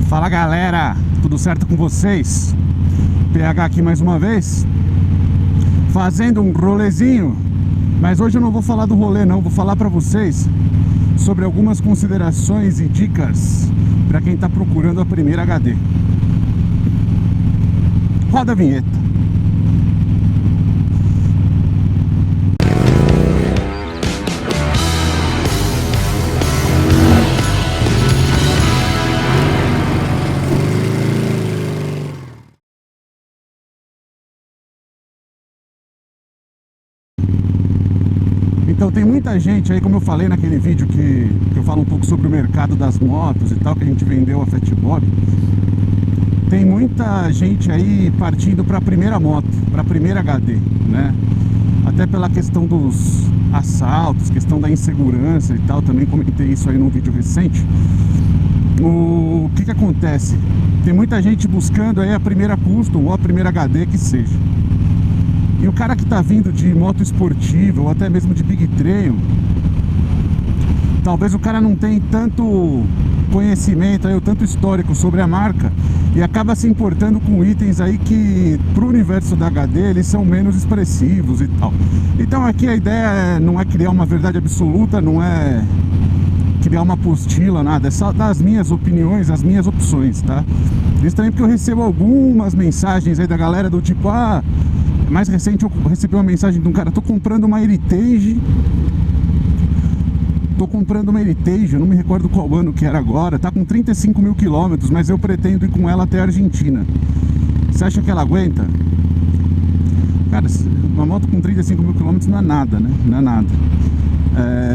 Fala galera, tudo certo com vocês? PH aqui mais uma vez, fazendo um rolezinho. Mas hoje eu não vou falar do rolê não, vou falar pra vocês sobre algumas considerações e dicas pra quem tá procurando a primeira HD. Roda a vinheta. Então tem muita gente aí, como eu falei naquele vídeo que eu falo um pouco sobre o mercado das motos e tal, que a gente vendeu a Fat Bob. Tem muita gente aí partindo para a primeira moto, para a primeira HD, né? Até pela questão dos assaltos, questão da insegurança e tal, também comentei isso aí num vídeo recente. O que acontece? Tem muita gente buscando aí a primeira Custom ou a primeira HD que seja. E o cara que tá vindo de moto esportiva ou até mesmo de Big Trail, talvez o cara não tenha tanto conhecimento aí, ou tanto histórico sobre a marca, e acaba se importando com itens aí que pro universo da HD eles são menos expressivos e tal. Então aqui a ideia não é criar uma verdade absoluta, não é criar uma apostila, nada, é só dar as minhas opiniões, as minhas opções, tá? Isso também porque eu recebo algumas mensagens aí da galera do tipo, mais recente eu recebi uma mensagem de um cara: tô comprando uma Heritage, eu não me recordo qual ano que era agora, tá com 35 mil quilômetros, mas eu pretendo ir com ela até a Argentina. Você acha que ela aguenta? Cara, uma moto com 35 mil quilômetros não é nada, né? Não é nada.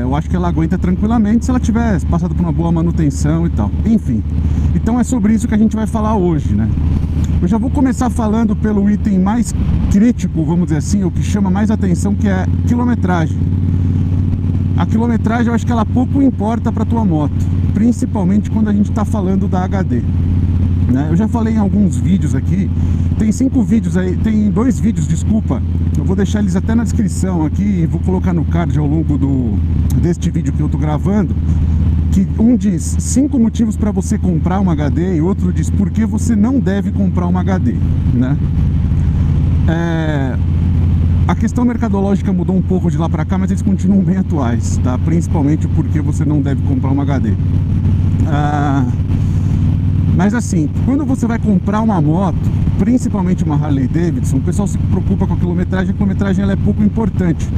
Eu acho que ela aguenta tranquilamente se ela tiver passado por uma boa manutenção e tal. Enfim, então é sobre isso que a gente vai falar hoje, né? Eu já vou começar falando pelo item mais crítico, vamos dizer assim, o que chama mais atenção, que é quilometragem. A quilometragem eu acho que ela pouco importa para tua moto, principalmente quando a gente está falando da HD, né? Eu já falei em alguns vídeos aqui, tem 5 vídeos aí, tem 2 vídeos, desculpa, eu vou deixar eles até na descrição aqui e vou colocar no card ao longo deste vídeo que eu tô gravando, que um diz 5 motivos para você comprar uma HD e outro diz por que você não deve comprar uma HD, né? A questão mercadológica mudou um pouco de lá para cá, mas eles continuam bem atuais, tá? Principalmente porque você não deve comprar uma HD. Mas assim, quando você vai comprar uma moto, principalmente uma Harley Davidson, o pessoal se preocupa com a quilometragem ela é pouco importante.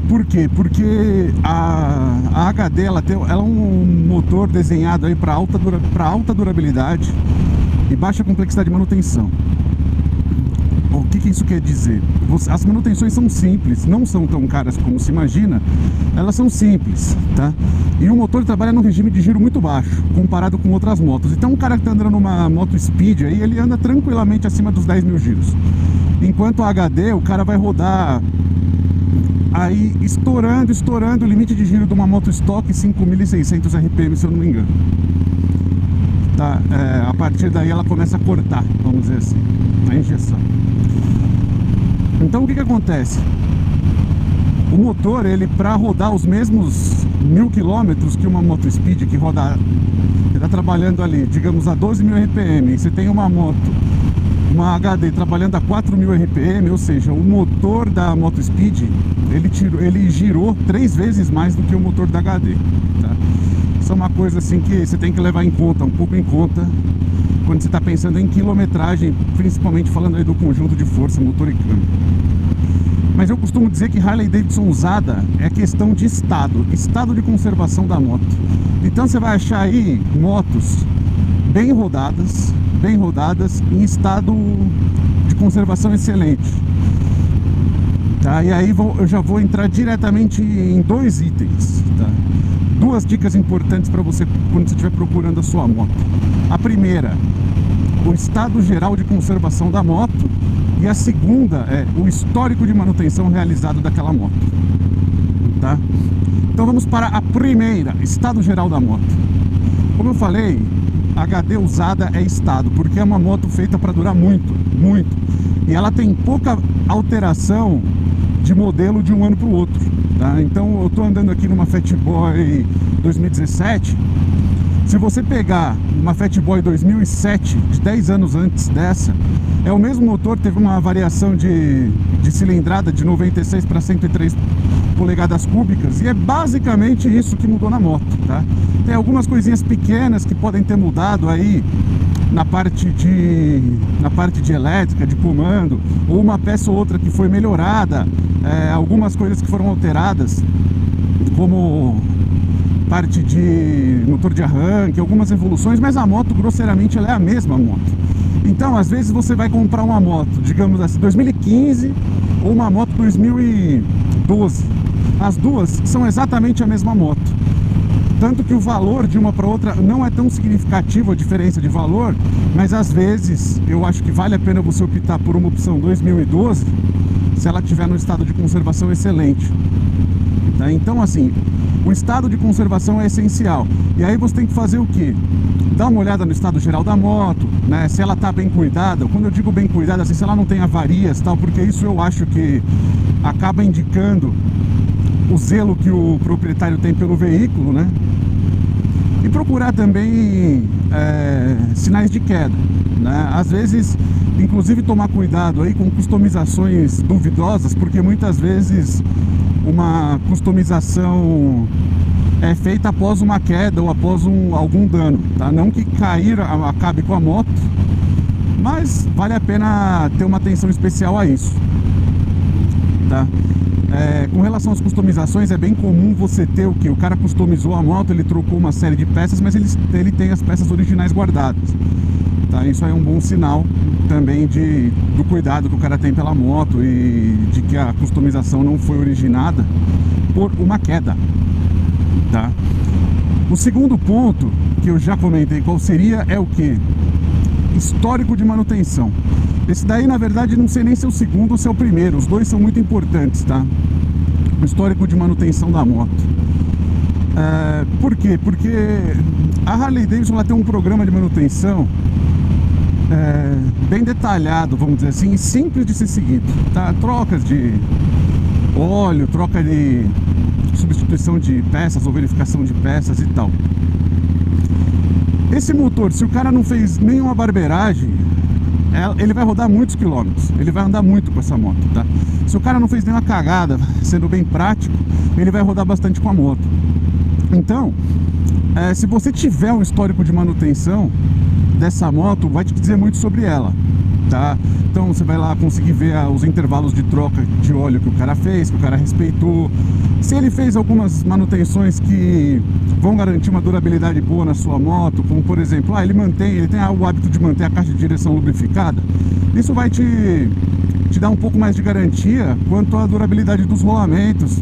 Por quê? Porque a HD ela é um motor desenhado aí para alta durabilidade e baixa complexidade de manutenção. O que isso quer dizer? As manutenções são simples, não são tão caras como se imagina, elas são simples, tá? E o motor trabalha num regime de giro muito baixo, comparado com outras motos. Então um cara que está andando numa moto Speed aí, ele anda tranquilamente acima dos 10 mil giros. Enquanto a HD, o cara vai rodar aí estourando o limite de giro de uma moto stock 5.600 RPM, se eu não me engano. Tá? A partir daí ela começa a cortar, vamos dizer assim, a injeção. Então o que acontece? O motor, ele para rodar os mesmos 1000 quilômetros que uma moto Speed, que roda, ele tá trabalhando ali, digamos, a 12.000 RPM, e você tem uma uma HD trabalhando a 4.000 RPM, ou seja, o motor da moto Speed, ele girou 3 vezes mais do que o motor da HD, tá? Isso é uma coisa assim que você tem que levar em conta, um pouco em conta, quando você está pensando em quilometragem, principalmente falando aí do conjunto de força, motor e câmbio. Mas eu costumo dizer que Harley Davidson usada é questão de estado de conservação da moto. Então você vai achar aí motos bem rodadas, em estado de conservação excelente, tá? E aí eu já vou entrar diretamente em 2 itens, tá? 2 dicas importantes para você quando você estiver procurando a sua moto. A primeira, o estado geral de conservação da moto, e a segunda é o histórico de manutenção realizado daquela moto, tá? Então vamos para a primeira, estado geral da moto. Como eu falei, a HD usada é estado, porque é uma moto feita para durar muito, e ela tem pouca alteração de modelo de um ano para o outro, tá? Então eu estou andando aqui numa Fat Boy 2017, Se você pegar uma Fat Boy 2007, de 10 anos antes dessa, é o mesmo motor, teve uma variação de cilindrada de 96 para 103 polegadas cúbicas, e é basicamente isso que mudou na moto, tá? Tem algumas coisinhas pequenas que podem ter mudado aí na parte de elétrica, de comando, ou uma peça ou outra que foi melhorada, algumas coisas que foram alteradas, como parte de motor de arranque, algumas evoluções, mas a moto, grosseiramente, ela é a mesma moto. Então, às vezes, você vai comprar uma moto, digamos assim, 2015 ou uma moto 2012. As duas são exatamente a mesma moto. Tanto que o valor de uma para outra não é tão significativo, a diferença de valor, mas às vezes eu acho que vale a pena você optar por uma opção 2012 se ela estiver no estado de conservação excelente. Tá? Então, assim, o estado de conservação é essencial. E aí você tem que fazer o quê? Dar uma olhada no estado geral da moto, né? Se ela está bem cuidada. Quando eu digo bem cuidada, assim, se ela não tem avarias, tal, porque isso eu acho que acaba indicando o zelo que o proprietário tem pelo veículo, né? E procurar também sinais de queda, né? Às vezes, inclusive, tomar cuidado aí com customizações duvidosas, porque muitas vezes uma customização é feita após uma queda ou após algum dano, tá? Não que cair acabe com a moto, mas vale a pena ter uma atenção especial a isso, tá? Com relação às customizações, é bem comum você ter o que? O cara customizou a moto, ele trocou uma série de peças, mas ele tem as peças originais guardadas, tá? Isso aí é um bom sinal também do cuidado que o cara tem pela moto e de que a customização não foi originada por uma queda, tá? O segundo ponto, que eu já comentei qual seria, é o que? Histórico de manutenção. Esse daí, na verdade, não sei nem se é o segundo ou se é o primeiro. Os dois são muito importantes, tá? O histórico de manutenção da moto. Por quê? Porque a Harley Davidson, ela tem um programa de manutenção bem detalhado, vamos dizer assim, e simples de ser seguido, tá? Trocas de óleo, troca de substituição de peças ou verificação de peças e tal. Esse motor, se o cara não fez nenhuma barbeiragem, ele vai rodar muitos quilômetros, ele vai andar muito com essa moto, tá? Se o cara não fez nenhuma cagada, sendo bem prático, ele vai rodar bastante com a moto. Então, se você tiver um histórico de manutenção dessa moto, vai te dizer muito sobre ela, tá? Então você vai lá conseguir ver os intervalos de troca de óleo que o cara fez, que o cara respeitou. Se ele fez algumas manutenções que vão garantir uma durabilidade boa na sua moto, como por exemplo, ele tem o hábito de manter a caixa de direção lubrificada, isso vai te dar um pouco mais de garantia quanto à durabilidade dos rolamentos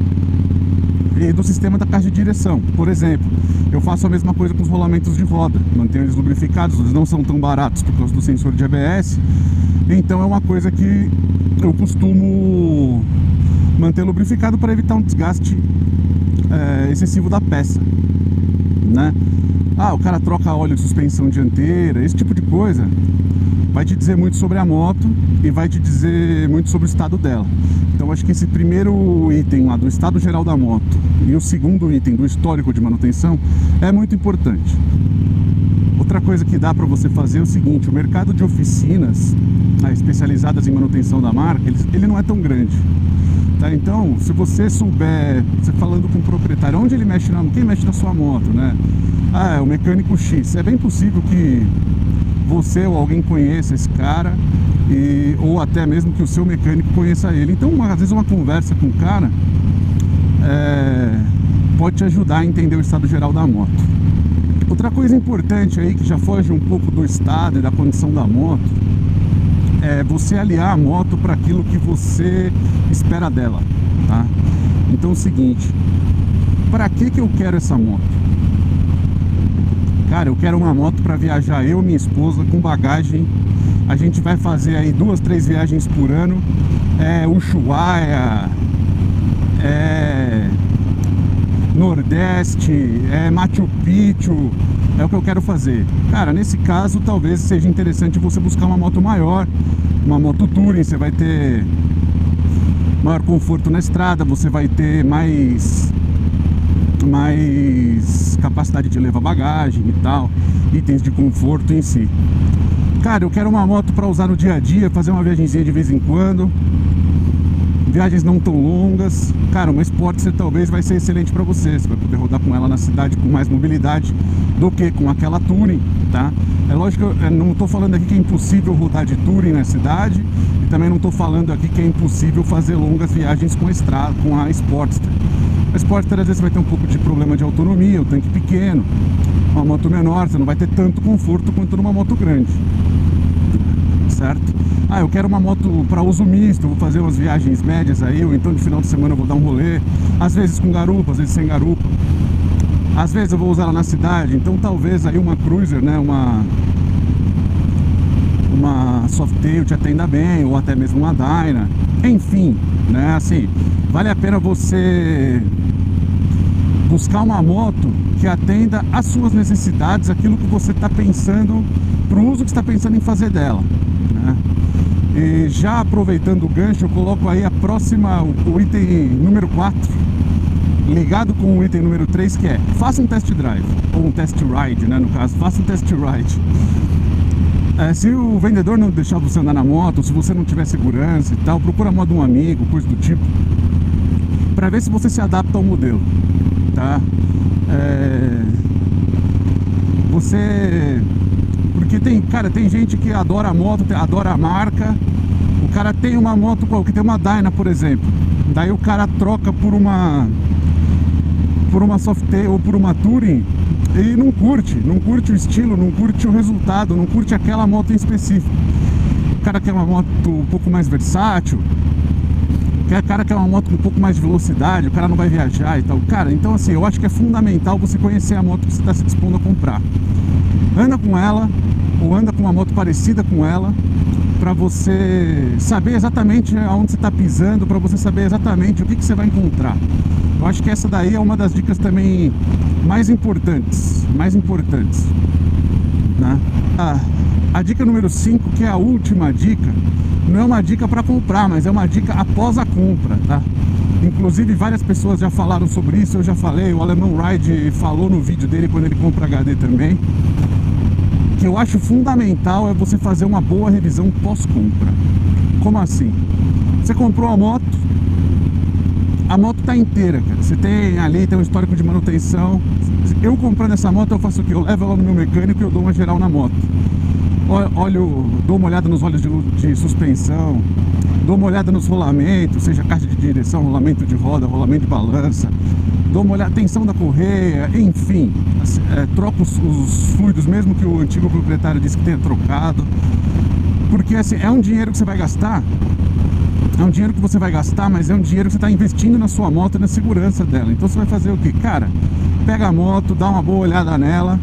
e do sistema da caixa de direção. Por exemplo, eu faço a mesma coisa com os rolamentos de roda, mantenho eles lubrificados, eles não são tão baratos por causa do sensor de ABS, então é uma coisa que eu costumo manter lubrificado para evitar um desgaste excessivo da peça, né? O cara troca óleo de suspensão dianteira, esse tipo de coisa vai te dizer muito sobre a moto e vai te dizer muito sobre o estado dela. Então acho que esse primeiro item lá do estado geral da moto e o segundo item do histórico de manutenção é muito importante. Outra coisa que dá para você fazer é o seguinte: o mercado de oficinas especializadas em manutenção da marca, ele não é tão grande, tá? Então, se você souber, você falando com o proprietário, onde ele mexe quem mexe na sua moto, né? É o mecânico X. É bem possível que você ou alguém conheça esse cara, ou até mesmo que o seu mecânico conheça ele. Então, às vezes uma conversa com o cara pode te ajudar a entender o estado geral da moto. Outra coisa importante aí, que já foge um pouco do estado e da condição da moto, é você aliar a moto para aquilo que você espera dela, tá? Então é o seguinte: para que eu quero essa moto? Cara, eu quero uma moto para viajar eu e minha esposa com bagagem. A gente vai fazer aí 2, 3 viagens por ano. Ushuaia, Nordeste, Machu Picchu, é o que eu quero fazer. Cara, nesse caso talvez seja interessante você buscar uma moto maior, uma moto touring. Você vai ter maior conforto na estrada, você vai ter mais mais capacidade de levar bagagem e tal, itens de conforto em si. Cara, eu quero uma moto para usar no dia a dia, fazer uma viagemzinha de vez em quando, viagens não tão longas. Cara, uma Sportster talvez vai ser excelente para você. Você vai poder rodar com ela na cidade com mais mobilidade do que com aquela Touring, tá? É lógico que eu não estou falando aqui que é impossível rodar de Touring na cidade, e também não estou falando aqui que é impossível fazer longas viagens com a Sportster. A Sportster às vezes vai ter um pouco de problema de autonomia, o tanque pequeno, uma moto menor, você não vai ter tanto conforto quanto numa moto grande, certo? Ah, eu quero uma moto para uso misto, vou fazer umas viagens médias aí, ou então de final de semana eu vou dar um rolê, às vezes com garupa, às vezes sem garupa, às vezes eu vou usar ela na cidade, então talvez aí uma Cruiser, né, uma Softail te atenda bem, ou até mesmo uma Dyna, enfim, né, assim, vale a pena você buscar uma moto que atenda às suas necessidades, aquilo que você está pensando, para o uso que você está pensando em fazer dela, né? E já aproveitando o gancho, eu coloco aí o item número 4, ligado com o item número 3, que é: faça um test drive, ou um test ride, né, no caso, faça um test ride. Se o vendedor não deixar você andar na moto, se você não tiver segurança e tal, procura a moto de um amigo, coisa do tipo, para ver se você se adapta ao modelo, tá? Porque tem gente que adora a moto, adora a marca. O cara tem uma moto que tem uma Dyna, por exemplo, daí o cara troca por uma Softail ou por uma Touring e não curte o estilo, não curte o resultado, não curte aquela moto em específico. O cara quer uma moto um pouco mais versátil, o cara quer uma moto com um pouco mais de velocidade, o cara não vai viajar e tal. Cara, então assim, eu acho que é fundamental você conhecer a moto que você está se dispondo a comprar. Anda com ela, ou anda com uma moto parecida com ela, para você saber exatamente aonde você está pisando, para você saber exatamente o que você vai encontrar. Eu acho que essa daí é uma das dicas também mais importantes, né? A dica número 5, que é a última dica, não é uma dica para comprar, mas é uma dica após a compra, tá? Inclusive várias pessoas já falaram sobre isso, eu já falei, o Alemão Ride falou no vídeo dele quando ele compra HD também. Que eu acho fundamental é você fazer uma boa revisão pós-compra. Como assim? Você comprou a moto tá inteira, cara. Você tem um histórico de manutenção. Eu comprando essa moto, eu faço o quê? Eu levo ela no meu mecânico e eu dou uma geral na moto. Dou uma olhada nos óleos de suspensão, dou uma olhada nos rolamentos, seja caixa de direção, rolamento de roda, rolamento de balança, dou uma olhada, tensão da correia, enfim, troco os fluidos, mesmo que o antigo proprietário disse que tenha trocado, porque assim, é um dinheiro que você vai gastar, mas é um dinheiro que você está investindo na sua moto e na segurança dela. Então você vai fazer o quê? Cara, pega a moto, dá uma boa olhada nela,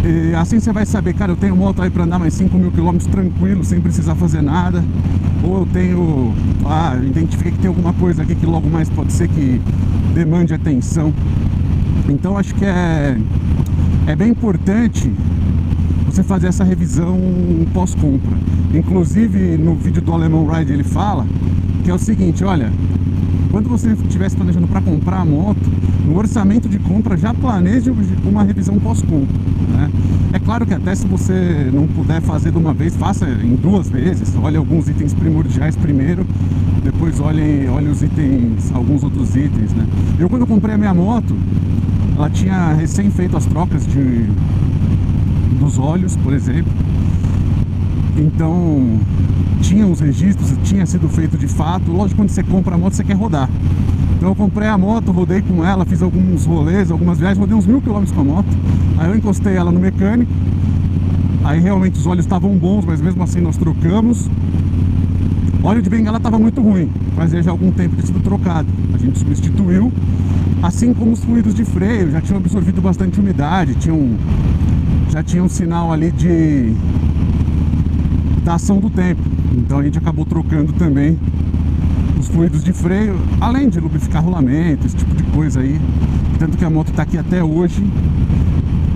e assim você vai saber, cara, eu tenho moto aí para andar mais 5.000 km tranquilo, sem precisar fazer nada, ou eu tenho, identifiquei que tem alguma coisa aqui que logo mais pode ser que demande atenção. Então acho que é bem importante você fazer essa revisão pós-compra. Inclusive no vídeo do Alemão Ride ele fala que é o seguinte: olha, quando você estiver planejando para comprar a moto, no orçamento de compra já planeje uma revisão pós-compra, né? É claro que até se você não puder fazer de uma vez, faça em 2 vezes. Olhe alguns itens primordiais primeiro, depois olhe alguns outros itens, né? Eu, quando comprei a minha moto, ela tinha recém feito as trocas dos óleos, por exemplo. Então tinha os registros, tinha sido feito de fato. Lógico, quando você compra a moto, você quer rodar. Então eu comprei a moto, rodei com ela, fiz alguns rolês, algumas viagens, rodei uns 1.000 km com a moto. Aí eu encostei ela no mecânico, aí realmente os óleos estavam bons, mas mesmo assim nós trocamos. O óleo de bengala estava muito ruim, fazia já algum tempo que tinha sido trocado. A gente substituiu, assim como os fluidos de freio, já tinham absorvido bastante umidade, já tinha um sinal ali da ação do tempo. Então a gente acabou trocando também os fluidos de freio, além de lubrificar rolamento, esse tipo de coisa aí. Tanto que a moto está aqui até hoje,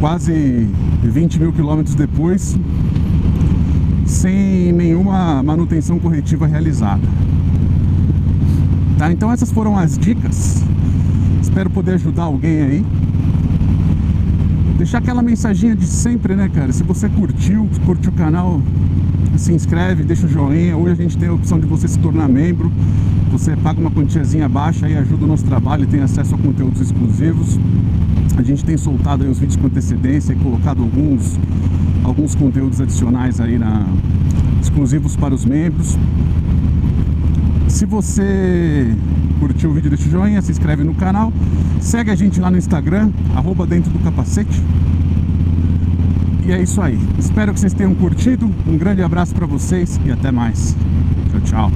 quase 20.000 km depois, sem nenhuma manutenção corretiva realizada. Tá? Então essas foram as dicas. Espero poder ajudar alguém aí. Deixar aquela mensaginha de sempre, né, cara? Se você curtiu o canal, se inscreve, deixa o joinha. Hoje a gente tem a opção de você se tornar membro. Você paga uma quantiazinha baixa e ajuda o nosso trabalho e tem acesso a conteúdos exclusivos. A gente tem soltado aí os vídeos com antecedência e colocado alguns conteúdos adicionais aí exclusivos para os membros. Se você curtiu o vídeo, deixa o joinha, se inscreve no canal, segue a gente lá no Instagram, @dentro-do-capacete. E é isso aí. Espero que vocês tenham curtido. Um grande abraço para vocês e até mais. Tchau, tchau.